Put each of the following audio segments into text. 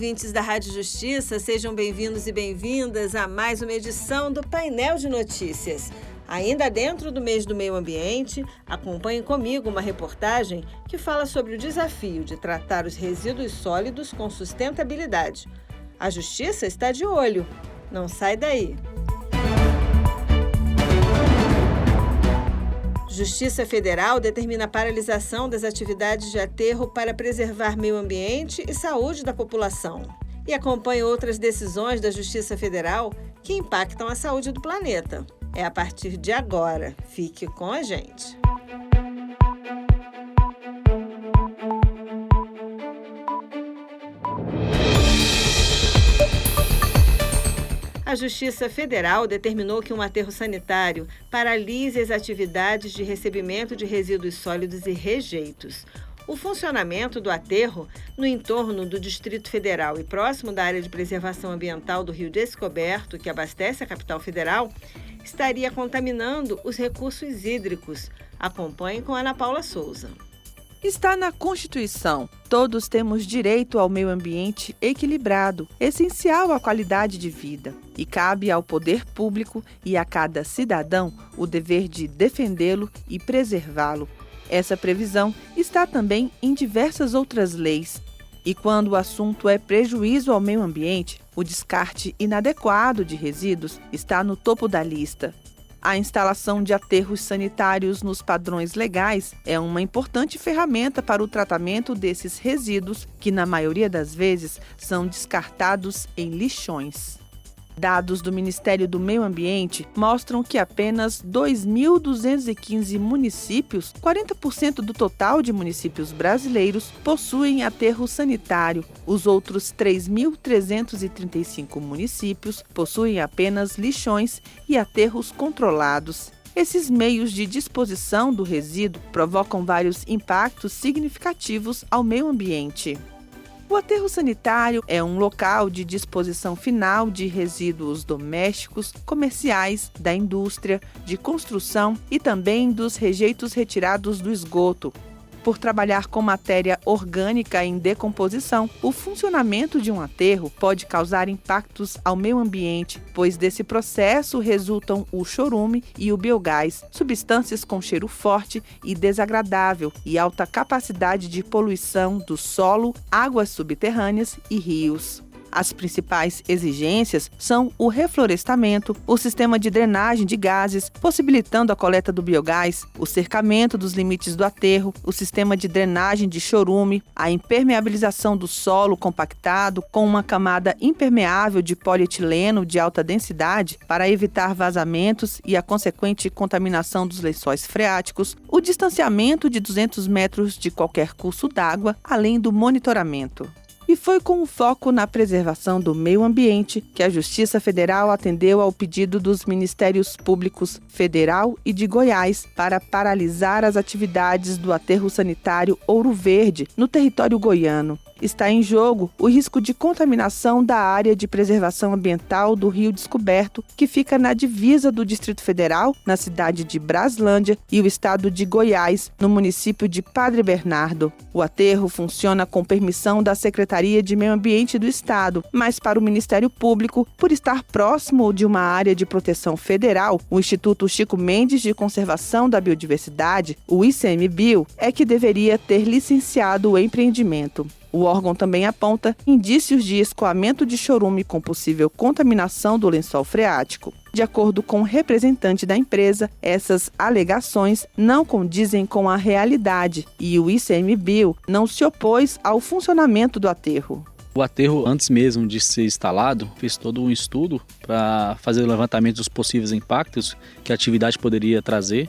ouvintes da Rádio Justiça, sejam bem-vindos e bem-vindas a mais uma edição do Painel de Notícias. Ainda dentro do mês do meio ambiente, acompanhem comigo uma reportagem que fala sobre o desafio de tratar os resíduos sólidos com sustentabilidade. A Justiça está de olho. Não sai daí. Justiça Federal determina a paralisação das atividades de aterro para preservar meio ambiente e saúde da população. E acompanhe outras decisões da Justiça Federal que impactam a saúde do planeta. É a partir de agora. Fique com a gente. A Justiça Federal determinou que um aterro sanitário paralise as atividades de recebimento de resíduos sólidos e rejeitos. O funcionamento do aterro, no entorno do Distrito Federal e próximo da área de preservação ambiental do Rio Descoberto, que abastece a capital federal, estaria contaminando os recursos hídricos. Acompanhe com Ana Paula Souza. Está na Constituição. Todos temos direito ao meio ambiente equilibrado, essencial à qualidade de vida. E cabe ao poder público e a cada cidadão o dever de defendê-lo e preservá-lo. Essa previsão está também em diversas outras leis. E quando o assunto é prejuízo ao meio ambiente, o descarte inadequado de resíduos está no topo da lista. A instalação de aterros sanitários nos padrões legais é uma importante ferramenta para o tratamento desses resíduos, que na maioria das vezes são descartados em lixões. Dados do Ministério do Meio Ambiente mostram que apenas 2.215 municípios, 40% do total de municípios brasileiros, possuem aterro sanitário. Os outros 3.335 municípios possuem apenas lixões e aterros controlados. Esses meios de disposição do resíduo provocam vários impactos significativos ao meio ambiente. O aterro sanitário é um local de disposição final de resíduos domésticos, comerciais, da indústria, de construção e também dos rejeitos retirados do esgoto. Por trabalhar com matéria orgânica em decomposição, o funcionamento de um aterro pode causar impactos ao meio ambiente, pois desse processo resultam o chorume e o biogás, substâncias com cheiro forte e desagradável e alta capacidade de poluição do solo, águas subterrâneas e rios. As principais exigências são o reflorestamento, o sistema de drenagem de gases, possibilitando a coleta do biogás, o cercamento dos limites do aterro, o sistema de drenagem de chorume, a impermeabilização do solo compactado com uma camada impermeável de polietileno de alta densidade para evitar vazamentos e a consequente contaminação dos lençóis freáticos, o distanciamento de 200 metros de qualquer curso d'água, além do monitoramento. E foi com o foco na preservação do meio ambiente que a Justiça Federal atendeu ao pedido dos Ministérios Públicos Federal e de Goiás para paralisar as atividades do aterro sanitário Ouro Verde, no território goiano. Está em jogo o risco de contaminação da área de preservação ambiental do Rio Descoberto, que fica na divisa do Distrito Federal, na cidade de Braslândia, e o estado de Goiás, no município de Padre Bernardo. O aterro funciona com permissão da Secretaria de Meio Ambiente do Estado, mas para o Ministério Público, por estar próximo de uma área de proteção federal, o Instituto Chico Mendes de Conservação da Biodiversidade, o ICMBio, é que deveria ter licenciado o empreendimento. O órgão também aponta indícios de escoamento de chorume com possível contaminação do lençol freático. De acordo com o representante da empresa, essas alegações não condizem com a realidade e o ICMBio não se opôs ao funcionamento do aterro. O aterro, antes mesmo de ser instalado, fez todo um estudo para fazer o levantamento dos possíveis impactos que a atividade poderia trazer.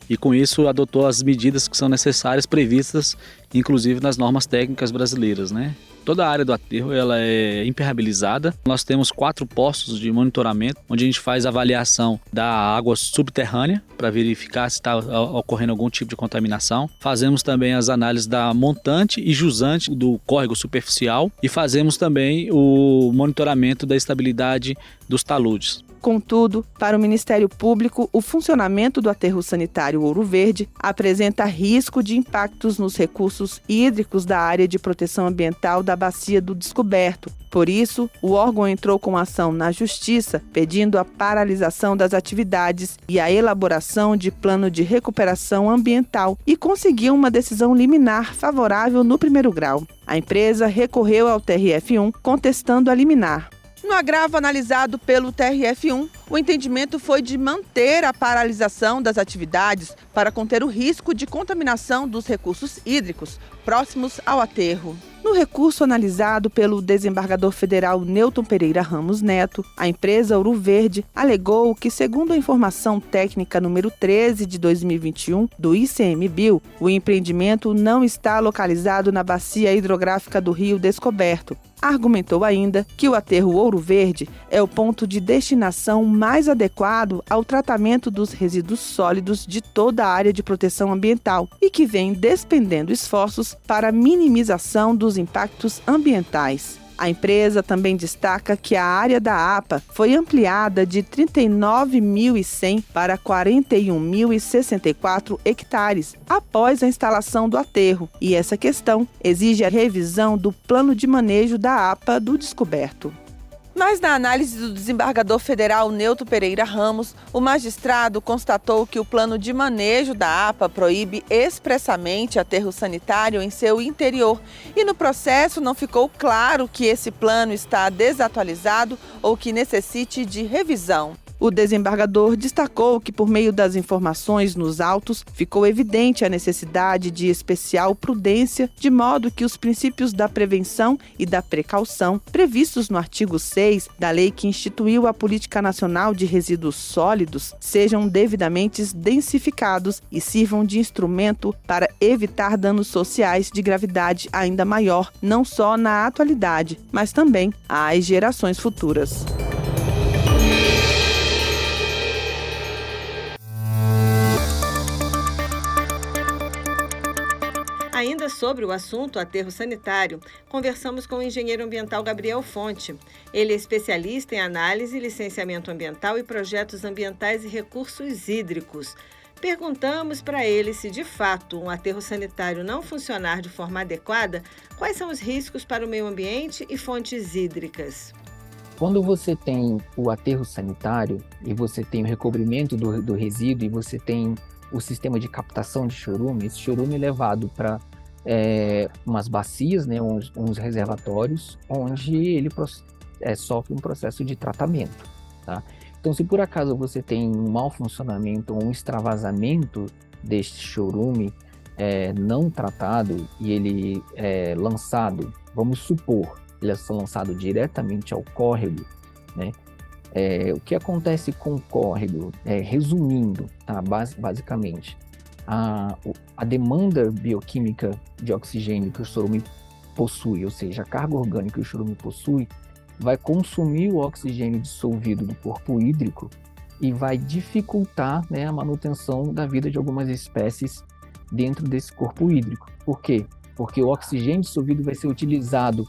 E com isso adotou as medidas que são necessárias, previstas inclusive nas normas técnicas brasileiras, né? Toda a área do aterro ela é impermeabilizada. Nós temos 4 postos de monitoramento, onde a gente faz avaliação da água subterrânea para verificar se está ocorrendo algum tipo de contaminação. Fazemos também as análises da montante e jusante do córrego superficial e fazemos também o monitoramento da estabilidade dos taludes. Contudo, para o Ministério Público, o funcionamento do aterro sanitário Ouro Verde apresenta risco de impactos nos recursos hídricos da área de proteção ambiental da Bacia do Descoberto. Por isso, o órgão entrou com ação na Justiça, pedindo a paralisação das atividades e a elaboração de plano de recuperação ambiental e conseguiu uma decisão liminar favorável no primeiro grau. A empresa recorreu ao TRF1 contestando a liminar. No agravo analisado pelo TRF1, o entendimento foi de manter a paralisação das atividades para conter o risco de contaminação dos recursos hídricos próximos ao aterro. No recurso analisado pelo desembargador federal Newton Pereira Ramos Neto, a empresa Ouro Verde alegou que, segundo a informação técnica número 13 de 2021 do ICMBio, o empreendimento não está localizado na bacia hidrográfica do Rio Descoberto. Argumentou ainda que o aterro Ouro Verde é o ponto de destinação mais adequado ao tratamento dos resíduos sólidos de toda a área de proteção ambiental e que vem despendendo esforços para a minimização dos impactos ambientais. A empresa também destaca que a área da APA foi ampliada de 39.100 para 41.064 hectares após a instalação do aterro, e essa questão exige a revisão do plano de manejo da APA do Descoberto. Mas na análise do desembargador federal Newton Pereira Ramos, o magistrado constatou que o plano de manejo da APA proíbe expressamente aterro sanitário em seu interior e no processo não ficou claro que esse plano está desatualizado ou que necessite de revisão. O desembargador destacou que, por meio das informações nos autos, ficou evidente a necessidade de especial prudência, de modo que os princípios da prevenção e da precaução, previstos no artigo 6 da lei que instituiu a Política Nacional de Resíduos Sólidos, sejam devidamente densificados e sirvam de instrumento para evitar danos sociais de gravidade ainda maior, não só na atualidade, mas também às gerações futuras. Ainda sobre o assunto aterro sanitário, conversamos com o engenheiro ambiental Gabriel Fonte. Ele é especialista em análise, licenciamento ambiental e projetos ambientais e recursos hídricos. Perguntamos para ele se, de fato, um aterro sanitário não funcionar de forma adequada, quais são os riscos para o meio ambiente e fontes hídricas. Quando você tem o aterro sanitário e você tem o recobrimento do resíduo e você tem o sistema de captação de chorume, esse chorume é levado para umas bacias, né, uns reservatórios, onde ele sofre um processo de tratamento. Tá? Então, se por acaso você tem um mau funcionamento ou um extravasamento deste chorume não tratado e ele é lançado, vamos supor, ele é lançado diretamente ao córrego, né? O que acontece com o córrego, resumindo, tá? Basicamente, a demanda bioquímica de oxigênio que o chorume possui, ou seja, a carga orgânica que o chorume possui, vai consumir o oxigênio dissolvido do corpo hídrico e vai dificultar, né, a manutenção da vida de algumas espécies dentro desse corpo hídrico. Por quê? Porque o oxigênio dissolvido vai ser utilizado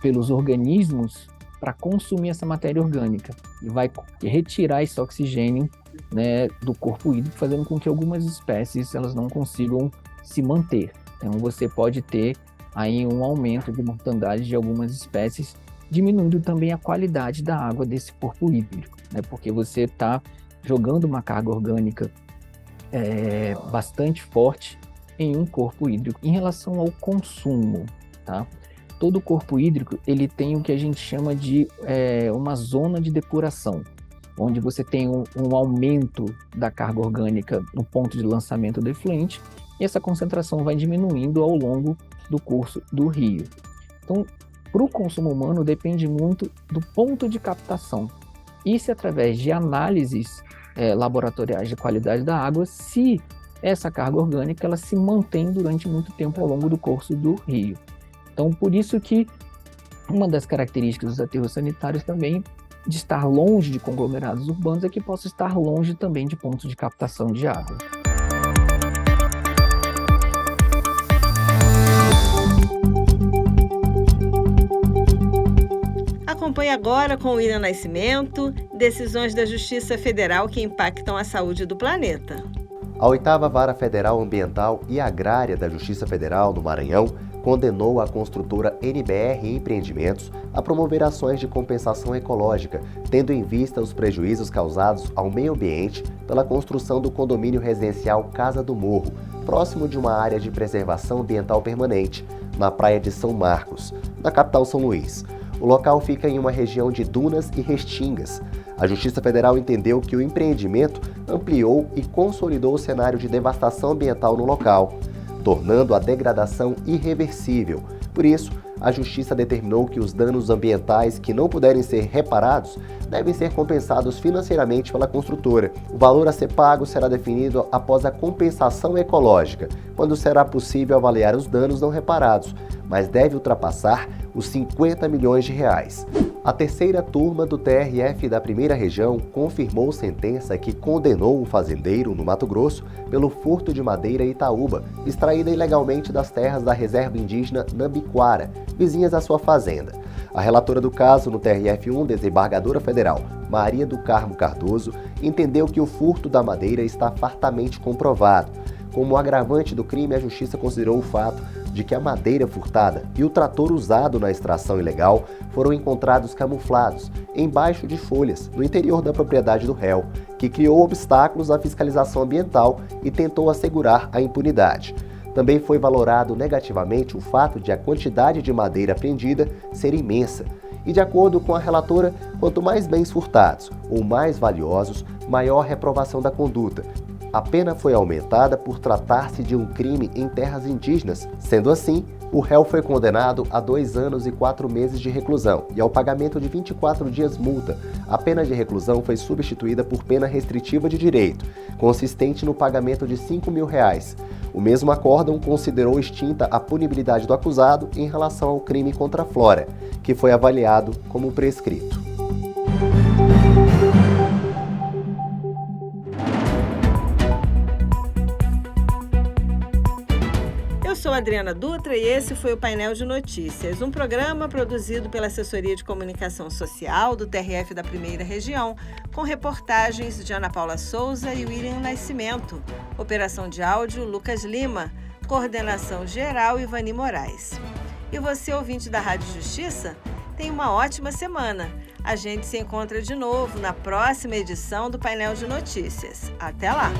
pelos organismos para consumir essa matéria orgânica e vai retirar esse oxigênio, né, do corpo hídrico, fazendo com que algumas espécies elas não consigam se manter. Então você pode ter aí um aumento de mortandade de algumas espécies, diminuindo também a qualidade da água desse corpo hídrico, né, porque você está jogando uma carga orgânica bastante forte em um corpo hídrico. Em relação ao consumo, tá? Todo corpo hídrico ele tem o que a gente chama de uma zona de depuração, onde você tem um aumento da carga orgânica no ponto de lançamento do efluente e essa concentração vai diminuindo ao longo do curso do rio. Então, para o consumo humano depende muito do ponto de captação. E se através de análises laboratoriais de qualidade da água, se essa carga orgânica ela se mantém durante muito tempo ao longo do curso do rio. Então, por isso que uma das características dos aterros sanitários também de estar longe de conglomerados urbanos é que possa estar longe também de pontos de captação de água. A Acompanhe agora com o William Nascimento decisões da Justiça Federal que impactam a saúde do planeta. A 8ª Vara Federal Ambiental e Agrária da Justiça Federal no Maranhão condenou a construtora NBR Empreendimentos a promover ações de compensação ecológica, tendo em vista os prejuízos causados ao meio ambiente pela construção do condomínio residencial Casa do Morro, próximo de uma área de preservação ambiental permanente, na praia de São Marcos, na capital São Luís. O local fica em uma região de dunas e restingas. A Justiça Federal entendeu que o empreendimento ampliou e consolidou o cenário de devastação ambiental no local, tornando a degradação irreversível. Por isso, a Justiça determinou que os danos ambientais que não puderem ser reparados devem ser compensados financeiramente pela construtora. O valor a ser pago será definido após a compensação ecológica, quando será possível avaliar os danos não reparados, mas deve ultrapassar os 50 milhões de reais. A terceira turma do TRF da Primeira Região confirmou sentença que condenou um fazendeiro no Mato Grosso pelo furto de madeira Itaúba, extraída ilegalmente das terras da reserva indígena Nambiquara, vizinhas à sua fazenda. A relatora do caso no TRF1, desembargadora federal Maria do Carmo Cardoso, entendeu que o furto da madeira está fartamente comprovado. Como agravante do crime, a Justiça considerou o fato de que a madeira furtada e o trator usado na extração ilegal foram encontrados camuflados embaixo de folhas no interior da propriedade do réu, que criou obstáculos à fiscalização ambiental e tentou assegurar a impunidade. Também foi valorado negativamente o fato de a quantidade de madeira apreendida ser imensa. E de acordo com a relatora, quanto mais bens furtados ou mais valiosos, maior reprovação da conduta. A pena foi aumentada por tratar-se de um crime em terras indígenas. Sendo assim, o réu foi condenado a 2 anos e 4 meses de reclusão e ao pagamento de 24 dias multa. A pena de reclusão foi substituída por pena restritiva de direito, consistente no pagamento de R$5 mil. O mesmo acórdão considerou extinta a punibilidade do acusado em relação ao crime contra a flora, que foi avaliado como prescrito. Eu sou Adriana Dutra e esse foi o Painel de Notícias, um programa produzido pela Assessoria de Comunicação Social do TRF da Primeira Região, com reportagens de Ana Paula Souza e William Nascimento. Operação de áudio, Lucas Lima. Coordenação geral, Ivani Moraes. E você, ouvinte da Rádio Justiça, tem uma ótima semana. A gente se encontra de novo na próxima edição do Painel de Notícias. Até lá!